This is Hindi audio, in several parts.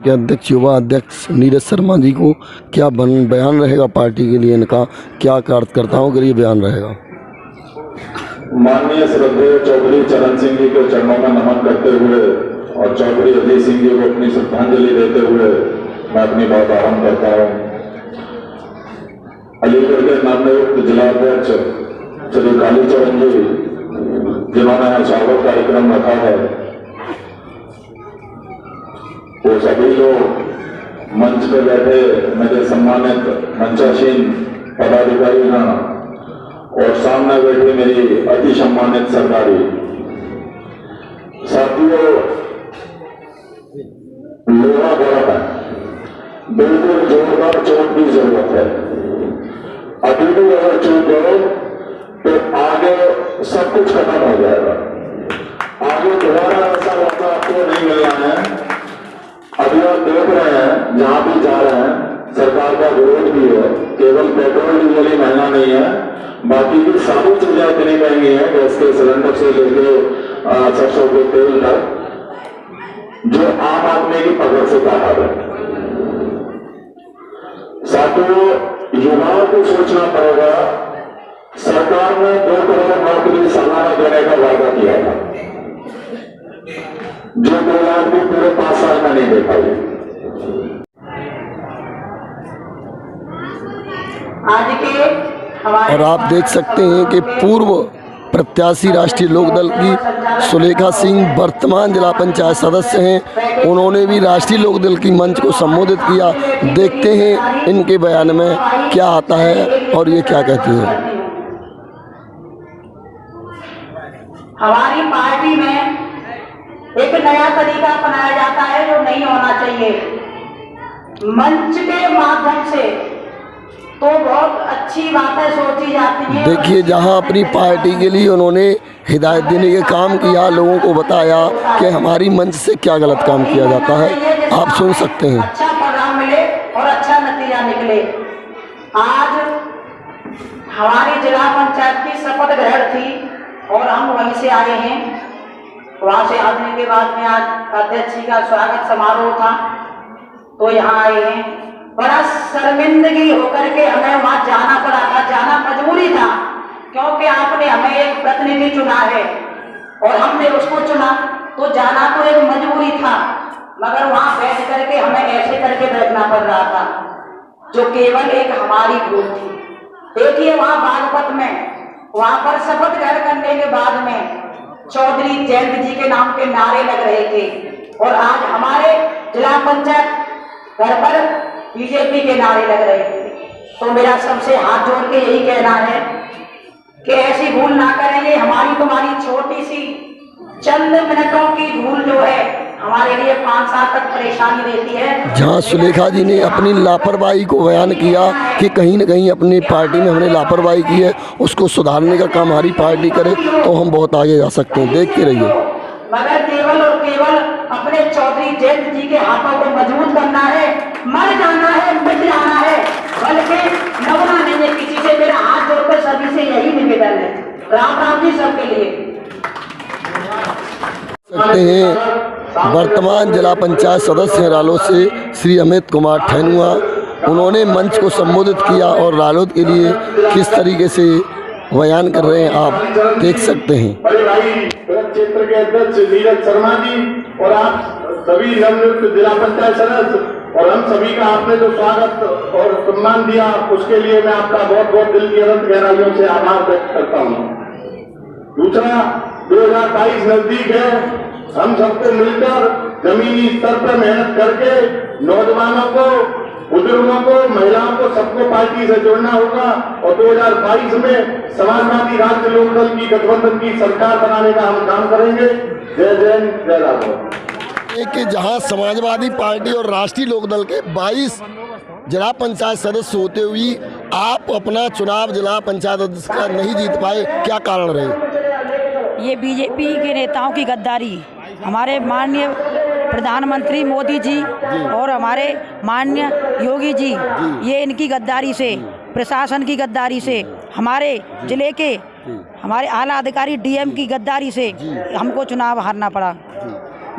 के अध्यक्ष युवा अध्यक्ष नीरज शर्मा जी को क्या बयान रहेगा पार्टी के लिए, इनका क्या कार्यकर्ताओं के लिए बयान रहेगा? माननीय श्रद्धेय चौधरी चरण सिंह जी के चरणों में नमन करते हुए और चौधरी अजय सिंह जी को अपनी श्रद्धांजलि देते हुए मैं अपनी बात आरंभ करता हूं। अलीगढ़ के नवनियुक्त जिलाध्यक्ष श्री कालीचरण जी जिन्होंने यहाँ स्वागत कार्यक्रम रखा है, वो सभी लोग मंच पे बैठे मेरे सम्मानित मंचासीन पदाधिकारी हैं और सामने बैठे मेरी अति सम्मानित सरकारी साथियों, लोहा बड़ा है, बिल्कुल जोरदार चोट की जरूरत है। अभी भी अगर चोट गए तो आगे सब कुछ खत्म हो जाएगा। आगे दोबारा ऐसा मौका आपको नहीं मिलना है। अभी आप देख रहे हैं जहां भी जा रहे हैं सरकार का विरोध भी है, केवल पेट्रोल डीजल ही महंगा नहीं है, बाकी की सारी चीजें इतनी महंगी है, गैस के सिलेंडर से लेके सरसों के तेल तक, जो आम आदमी की पकड़ से बाहर है। साथियों, युवाओं को सोचना पड़ेगा। सरकार ने 2 करोड़ नौकरी सालाना देने का वादा किया था, जो 2 लाख भी पूरे 5 साल में नहीं दे पाई। आज के और आप देख सकते हैं कि पूर्व प्रत्याशी राष्ट्रीय लोकदल की सुलेखा सिंह वर्तमान जिला पंचायत सदस्य हैं। उन्होंने भी राष्ट्रीय लोकदल की मंच को संबोधित किया। देखते हैं इनके बयान में क्या आता है और ये क्या कहते हैं। हमारी पार्टी में एक नया तरीका अपनाया जाता है जो नहीं होना चाहिए। मंच के माध्यम से तो बहुत अच्छी बातें सोची जाती हैं। देखिए, जहां अपनी पार्टी के लिए उन्होंने हिदायत देने के काम किया, लोगों को बताया कि हमारी मंच से क्या गलत काम किया जाता है, आप सुन सकते हैं। अच्छा परिणाम मिले और अच्छा नतीजा निकले। आज हमारी जिला पंचायत की शपथ ग्रहण थी और हम वहीं से आए हैं। वहां से आने के बाद में आज अध्यक्ष जी का स्वागत समारोह था, तो यहाँ आए हैं। बड़ा शर्मिंदगी होकर के हमें वहां जाना पड़ा था, जाना मजबूरी था, क्योंकि आपने हमें एक प्रतिनिधि चुना है और हमने उसको चुना, तो जाना तो एक मजबूरी था, मगर वहां बैठ करके हमें ऐसे करके बैठना पड़ रहा था, जो केवल एक हमारी भूल थी। देखिए, वहां बागपत में वहां पर शपथ ग्रहण करने के बाद में चौधरी जयंत जी के नाम के नारे लग रहे थे और आज हमारे जिला पंचायत घर पर बीजेपी के नारे लग रहे थे। तो मेरा सबसे हाथ जोड़ के यही कहना है कि ऐसी भूल ना करेंगे। हमारी तुम्हारी छोटी सी चंद मिनटों की भूल जो है हमारे लिए 5 साल तक परेशानी देती है। जहां सुलेखा जी ने अपनी लापरवाही को बयान किया कि कहीं न कहीं अपनी पार्टी में हमने लापरवाही की है, उसको सुधारने का काम हमारी पार्टी करे तो हम बहुत आगे जा सकते हैं। देख के रहिए। मगर केवल और केवल अपने चौधरी जयंत जी के हाथों को मजबूत करना है, मर जाना है, मिट जाना है, बल्कि नवना नहीं है किसी से। मेरा हाथ जोड़कर सभी से यही निवेदन है। राम राम जी सबके लिए। सकते हैं वर्तमान जिला पंचायत सदस्य रालोद से श्री अमित कुमार ठैनुआ, उन्होंने मंच को संबोधित किया और रालोद के लिए किस तरीके से बयान कर रहे हैं आप देख सकते हैं। बड़े भाई क्षेत्र के अध्यक्ष नीरज शर्मा जी और आप सभी नवनियुक्त जिला पंचायत सदस्य और हम सभी का आपने जो स्वागत और सम्मान दिया, उसके लिए मैं आपका बहुत बहुत दिल की अनंत गहराइयों से आभार व्यक्त करता हूँ। दूसरा, 2022 नजदीक है। हम सबको मिलकर जमीनी स्तर पर मेहनत करके नौजवानों को, बुजुर्गों को, महिलाओं को, सबको पार्टी से जोड़ना होगा और 2022 में समाजवादी राष्ट्रीय लोकदल की गठबंधन की सरकार बनाने का हम काम करेंगे। जय जय जय राघव। कि जहां समाजवादी पार्टी और राष्ट्रीय लोकदल के 22 जिला पंचायत सदस्य होते हुए आप अपना चुनाव जिला पंचायत अध्यक्ष का नहीं जीत पाए, क्या कारण रहे? ये बीजेपी के नेताओं की गद्दारी, हमारे माननीय प्रधानमंत्री मोदी जी और हमारे माननीय योगी जी, ये इनकी गद्दारी से, प्रशासन की गद्दारी से, हमारे जिले के हमारे आला अधिकारी डीएम की गद्दारी से हमको चुनाव हारना पड़ा।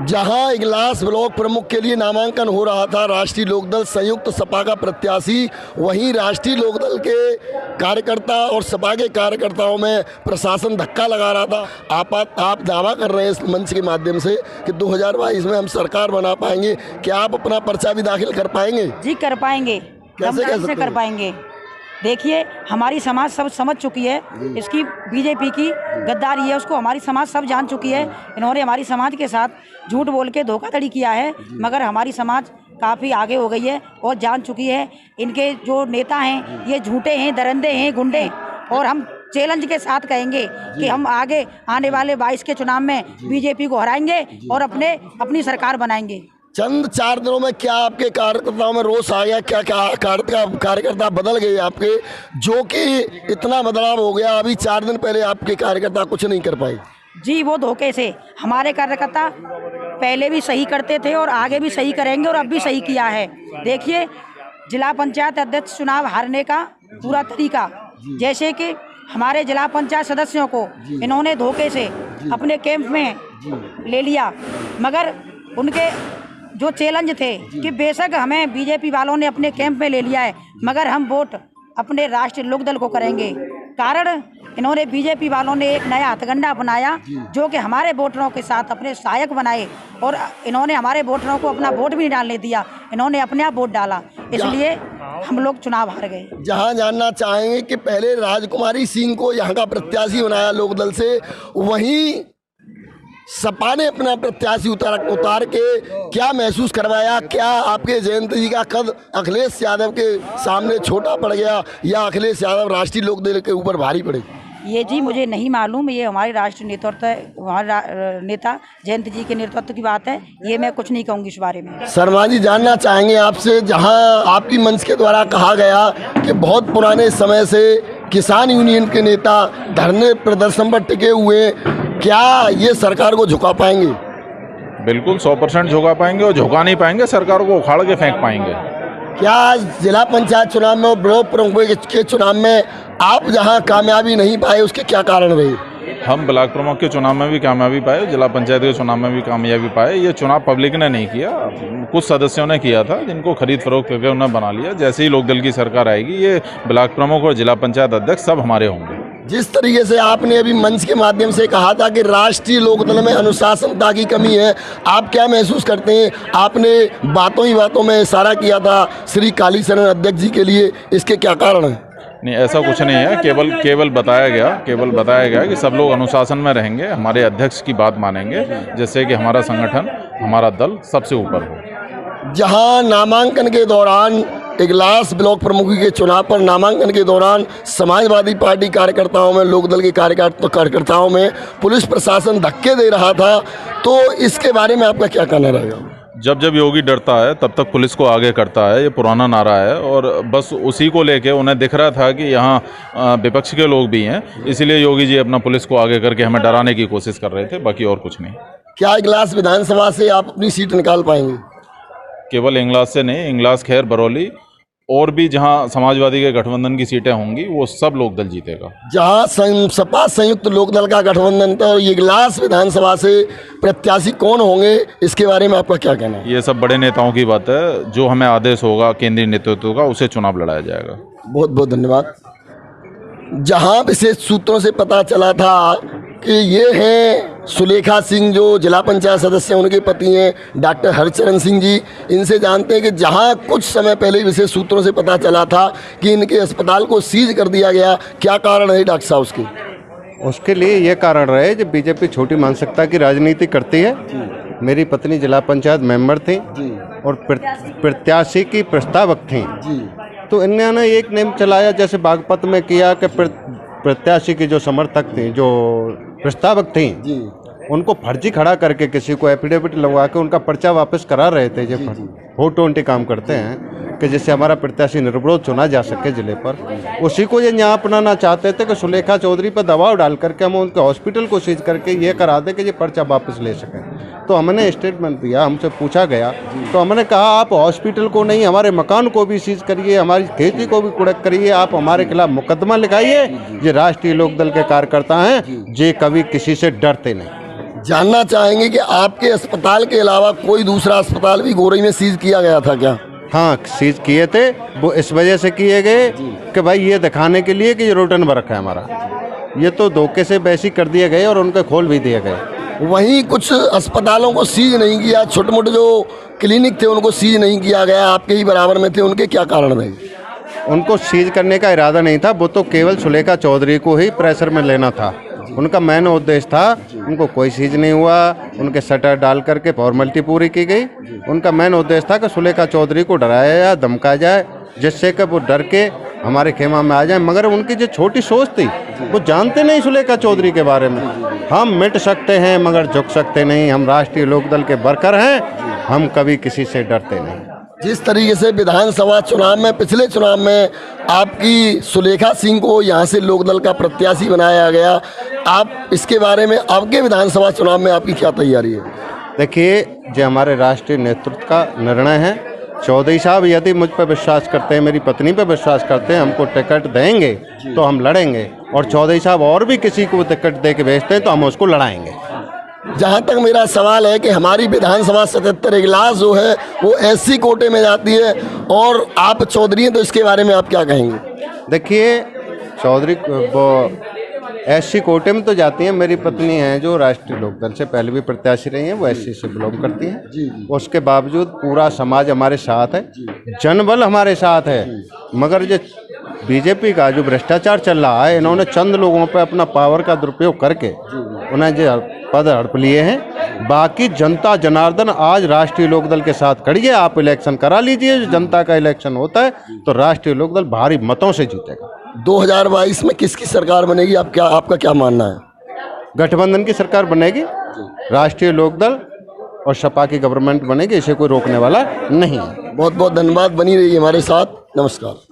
जहां इगलास ब्लॉक प्रमुख के लिए नामांकन हो रहा था राष्ट्रीय लोकदल संयुक्त सपा का प्रत्याशी, वहीं राष्ट्रीय लोकदल के कार्यकर्ता और सपा के कार्यकर्ताओं में प्रशासन धक्का लगा रहा था। आप दावा कर रहे हैं इस मंच के माध्यम से कि 2022 में हम सरकार बना पाएंगे। क्या आप अपना पर्चा भी दाखिल कर पाएंगे? जी कर पाएंगे, कैसे कर पाएंगे। देखिए हमारी समाज सब समझ चुकी है, इसकी बीजेपी की गद्दारी है, उसको हमारी समाज सब जान चुकी है। इन्होंने हमारी समाज के साथ झूठ बोल के धोखाधड़ी किया है, मगर हमारी समाज काफ़ी आगे हो गई है और जान चुकी है इनके जो नेता हैं ये झूठे हैं, दरिंदे हैं, गुंडे। और हम चैलेंज के साथ कहेंगे कि हम आगे आने वाले 22 के चुनाव में बीजेपी को हराएंगे और अपनी सरकार बनाएंगे। चंद 4 दिनों में क्या आपके कार्यकर्ताओं में रोष आ गया? क्या कार्यकर्ता बदल गए आपके, जो कि इतना बदलाव हो गया? अभी 4 दिन पहले आपके कार्यकर्ता कुछ नहीं कर पाए। जी वो धोखे से हमारे कार्यकर्ता पहले भी सही करते थे और आगे भी सही करेंगे और अब भी सही किया है। देखिए जिला पंचायत अध्यक्ष चुनाव हारने का पूरा तरीका, जैसे कि हमारे जिला पंचायत सदस्यों को इन्होंने धोखे से अपने कैंप में ले लिया, मगर उनके जो चैलेंज थे कि बेशक हमें बीजेपी वालों ने अपने कैंप में ले लिया है, मगर हम वोट अपने राष्ट्रीय लोकदल को करेंगे। कारण इन्होंने बीजेपी वालों ने एक नया हथकंडा अपनाया जो कि हमारे वोटरों के साथ अपने सहायक बनाए और इन्होंने हमारे वोटरों को अपना वोट भी नहीं डालने दिया, इन्होंने अपने आप वोट डाला, इसलिए हम लोग चुनाव हार गए। जहां जानना चाहेंगे कि पहले राजकुमारी सिंह को यहां का प्रत्याशी बनाया लोकदल से, वहीं सपा ने अपना प्रत्याशी उतार के क्या महसूस करवाया? क्या आपके जयंत जी का कद अखिलेश यादव के सामने छोटा पड़ गया या अखिलेश यादव राष्ट्रीय लोकदल के ऊपर भारी पड़े? ये जी मुझे नहीं मालूम, ये हमारे राष्ट्रीय नेतृत्व, हमारे नेता जयंत जी के नेतृत्व की बात है, ये मैं कुछ नहीं कहूँगी इस बारे में। शर्मा जी जानना चाहेंगे आपसे, जहां आपकी मंच के द्वारा कहा गया कि बहुत पुराने समय से किसान यूनियन के नेता धरने प्रदर्शन पर टिके हुए, क्या ये सरकार को झुका पाएंगे? बिल्कुल 100% झुका पाएंगे और झुका नहीं पाएंगे, सरकार को उखाड़ के फेंक पाएंगे। क्या जिला पंचायत चुनाव में और ब्लॉक प्रमुख के चुनाव में आप जहां कामयाबी नहीं पाए, उसके क्या कारण रहे? हम ब्लॉक प्रमुख के चुनाव में भी कामयाबी पाए, जिला पंचायत के चुनाव में भी कामयाबी पाए। ये चुनाव पब्लिक ने नहीं किया, कुछ सदस्यों ने किया था जिनको खरीद फरोख्त करके उन्होंने बना लिया। जैसे ही लोकदल की सरकार आएगी, ये ब्लॉक प्रमुख और जिला पंचायत अध्यक्ष सब हमारे होंगे। जिस तरीके से आपने अभी मंच के माध्यम से कहा था कि राष्ट्रीय लोकदल में अनुशासनता की कमी है, आप क्या महसूस करते हैं? आपने बातों ही बातों में इशारा किया था श्री कालीचरण अध्यक्ष जी के लिए, इसके क्या कारण है? नहीं, ऐसा कुछ नहीं है, केवल बताया गया कि सब लोग अनुशासन में रहेंगे, हमारे अध्यक्ष की बात मानेंगे, जिससे कि हमारा संगठन, हमारा दल सबसे ऊपर हो। जहां नामांकन के दौरान इगलास ब्लॉक प्रमुख के चुनाव पर नामांकन के दौरान समाजवादी पार्टी कार्यकर्ताओं में, लोकदल के कार्यकर्ताओं में पुलिस प्रशासन धक्के दे रहा था, तो इसके बारे में आपका क्या कहना रहेगा? जब योगी डरता है तब तक पुलिस को आगे करता है, ये पुराना नारा है और बस उसी को लेके उन्हें दिख रहा था कि यहाँ विपक्ष के लोग भी हैं, इसीलिए योगी जी अपना पुलिस को आगे करके हमें डराने की कोशिश कर रहे थे, बाकी और कुछ नहीं। क्या इगलास विधानसभा से आप अपनी सीट निकाल पाएंगे? केवल इंगलास से नहीं, इंगलास, खैर, बरौली और भी जहां समाजवादी के गठबंधन की सीटें होंगी वो सब लोकदल जीतेगा। जहां सपा संयुक्त लोकदल का गठबंधन था, ये इगलास विधानसभा से प्रत्याशी कौन होंगे, इसके बारे में आपका क्या कहना है? ये सब बड़े नेताओं की बात है, जो हमें आदेश होगा केंद्रीय नेतृत्व का, उसे चुनाव लड़ाया जाएगा। बहुत बहुत धन्यवाद। जहां विशेष सूत्रों से पता चला था कि ये हैं सुलेखा सिंह, जो जिला पंचायत सदस्य उनके पति हैं डॉक्टर हरचरण सिंह जी, इनसे जानते हैं कि जहां कुछ समय पहले विशेष सूत्रों से पता चला था कि इनके अस्पताल को सीज कर दिया गया, क्या कारण है डॉक्टर साहब उसके? उसके लिए ये कारण रहे जो बीजेपी छोटी मानसिकता की राजनीति करती है। मेरी पत्नी जिला पंचायत मेंबर थी और प्रत्याशी की प्रस्तावक थी, तो इन्होंने एक नेम चलाया जैसे बागपत में किया कि प्रत्याशी के जो समर्थक थे, जो प्रस्तावक थी, उनको फर्जी खड़ा करके किसी को एफिडेविट लगवा के उनका पर्चा वापस करा रहे थे। जो 420 काम करते हैं कि जिससे हमारा प्रत्याशी निर्विरोध चुना जा सके जिले पर, उसी को ये यहाँ अपनाना चाहते थे कि सुलेखा चौधरी पर दबाव डाल करके हम उनके हॉस्पिटल को सीज करके ये करा दें कि ये पर्चा वापस ले सकें। तो हमने स्टेटमेंट दिया, हमसे पूछा गया, तो हमने कहा आप हॉस्पिटल को नहीं, हमारे मकान को भी सीज करिए, हमारी खेती को भी कुड़क करिए, आप हमारे खिलाफ मुकदमा लिखाइए। ये राष्ट्रीय लोकदल के कार्यकर्ता हैं, ये कभी किसी से डरते नहीं। जानना चाहेंगे कि आपके अस्पताल के अलावा कोई दूसरा अस्पताल भी गोरई में सीज किया गया था क्या? हाँ, सीज किए थे। वो इस वजह से किए गए कि भाई ये दिखाने के लिए कि ये रोटन वर्क है हमारा, ये तो धोखे से वैसी कर दिए गए और उनके खोल भी दिए गए। वहीं कुछ अस्पतालों को सीज नहीं किया, छोटे मोटे जो क्लिनिक थे उनको सीज नहीं किया गया, आपके ही बराबर में थे, उनके क्या कारण रहे? उनको सीज करने का इरादा नहीं था, वो तो केवल सुलेखा चौधरी को ही प्रेशर में लेना था, उनका मेन उद्देश्य था। उनको कोई सीज नहीं हुआ, उनके शटर डाल करके फॉर्मेलिटी पूरी की गई। उनका मेन उद्देश्य था कि सुलेखा चौधरी को डराया जाए, धमकाया जाए, जिससे कि वो डर के हमारे खेमा में आ जाए। मगर उनकी जो छोटी सोच थी, वो जानते नहीं सुलेखा चौधरी के बारे में। हम मिट सकते हैं मगर झुक सकते नहीं, हम राष्ट्रीय लोकदल के वर्कर हैं, हम कभी किसी से डरते नहीं। जिस तरीके से विधानसभा चुनाव में, पिछले चुनाव में आपकी सुलेखा सिंह को यहाँ से लोकदल का प्रत्याशी बनाया गया, आप इसके बारे में आपके विधानसभा चुनाव में आपकी क्या तैयारी है? देखिए, जो हमारे राष्ट्रीय नेतृत्व का निर्णय है, चौधरी साहब यदि मुझ पर विश्वास करते हैं, मेरी पत्नी पर विश्वास करते हैं, हमको टिकट देंगे तो हम लड़ेंगे, और चौधरी साहब और भी किसी को टिकट दे के भेजते हैं तो हम उसको लड़ाएंगे। जहाँ तक मेरा सवाल है कि हमारी विधानसभा 77 इजलास जो है वो एससी कोटे में जाती है और आप चौधरी हैं, तो इसके बारे में आप क्या कहेंगे? देखिए, चौधरी वो एससी कोटे में तो जाती हैं। मेरी पत्नी हैं जो राष्ट्रीय लोकदल से पहले भी प्रत्याशी रही हैं, वो एससी से बिलोंग करती हैं। उसके बावजूद पूरा समाज हमारे साथ है, जनबल हमारे साथ है। मगर जो बीजेपी का जो भ्रष्टाचार चल रहा है, इन्होंने चंद लोगों पर अपना पावर का दुरुपयोग करके उन्हें जो पद हड़प लिए हैं। बाकी जनता जनार्दन आज राष्ट्रीय लोकदल के साथ खड़ी है। आप इलेक्शन करा लीजिए, जो जनता का इलेक्शन होता है तो राष्ट्रीय लोकदल भारी मतों से जीतेगा। 2022 में किसकी सरकार बनेगी, आपका क्या मानना है? गठबंधन की सरकार बनेगी, राष्ट्रीय लोकदल और सपा की गवर्नमेंट बनेगी, इसे कोई रोकने वाला नहीं है। बहुत बहुत धन्यवाद, बनी रही हमारे साथ। नमस्कार।